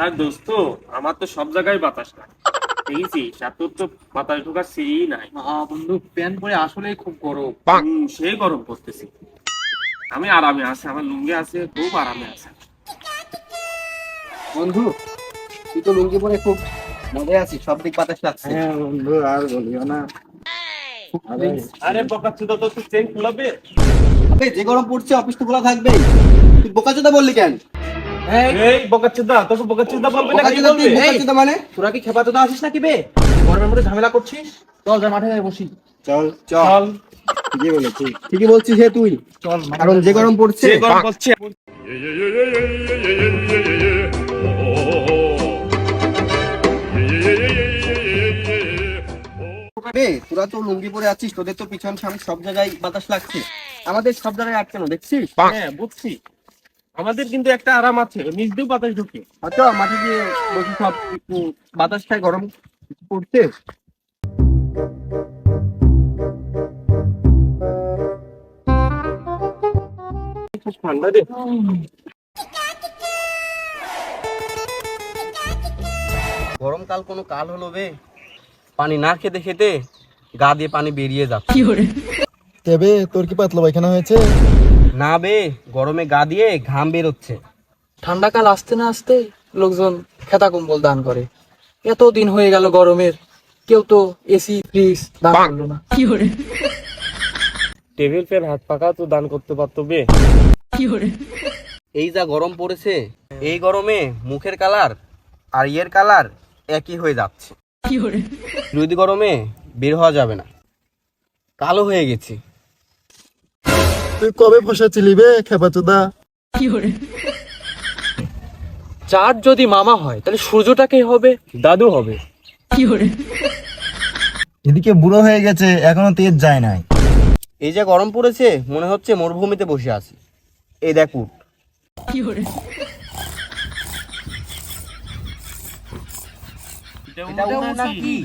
আর দোস্ত, আমার তো সব জায়গায় বাতাস না, দেখেছিস? আর তোর তো বাতাস ঢোকার সিঁড়ি নাই। বন্ধু প্যান্ট পরে আসলেই খুব গরম। সেই গরম করতেছি। আমি আরামে আছি, আমার লুঙ্গি আছে, খুব আরামে আছে। বন্ধু তুই তো লুঙ্গি পরে খুব মজায় আছিস, সব দিক বাতাস লাগছে। হ্যাঁ বন্ধু, আর বলিও না। আরে আরে বকাচ্চোদা, তো তুই চেন খুলাবে? আবে যে গরম পড়ছে অফিস তো খোলা থাকবেই, তুই বোকাচোদা বললি কেন? এই বকাচ্চোদা, তোকে বকাচ্চোদা বলবে না, কি বোকাচোদা বলবে? তুই বোকাচোদা মানে? তোরা কি খেপাচোদা আছিস নাকি বে? গরমের মধ্যে ঝামেলা করছিস? চল যা মাঠে যাই বসি। চল চল। ঠিকই বলেছিস। ঠিকই বলছিস হে তুই, চল কারণ যে গরম পড়ছে। যে গরম পড়ছে। বে তোরা তো লুঙ্গি পরে আছিস, তোদের তো পিছন সামনে সব জায়গায় বাতাস লাগছে, আমাদের সব জায়গায় আটকানো দেখছিস? হ্যাঁ বুঝছি, আমাদের কিন্তু একটা আরাম আছে, নিজ দিয়েও বাতাস ঢুকে। আচ্ছা মাঠে গিয়ে বসে সব একটু বাতাস খায়, গরম পড়ছে। খুব ঠান্ডা রে। গরমকাল কোনো কাল হলো বে, পানি না খেতে খেতে গা দিয়ে পানি বেরিয়ে যাচ্ছে। তবে তোর কি পাতলা পায়খানা হয়েছে? না বে, গরমে গা দিয়ে ঘাম বেরোচ্ছে। ঠান্ডাকাল আসতে না আসতে লোকজন খেতা কম্বল দান করে। এত দিন হয়ে গেল গরমের, কেউ তো এসি ফ্রিজ দান করলো না। টেবিল ফ্যান হাত পাকা তো দান করতে পারতো বে। এই যা গরম পড়েছে, এই গরমে মুখের কালার আর ইয়ের কালার একই হয়ে যাচ্ছে। বিরোধী গরমে বের হওয়া যাবে না, কালো হয়ে গেছি। তুই কবে ফসাচ্ছিলি বে খেপাচোদা? চাঁদ যদি মামা হয় তাহলে সূর্যটা কে হবে? দাদু হবে। এদিকে বুড়ো হয়ে গেছে, এখনো তেজ যায় নাই। এই যে গরম পড়েছে, মনে হচ্ছে মরুভূমিতে বসে আছি। এই দেখ উঠ। এটা উঠে নাকি?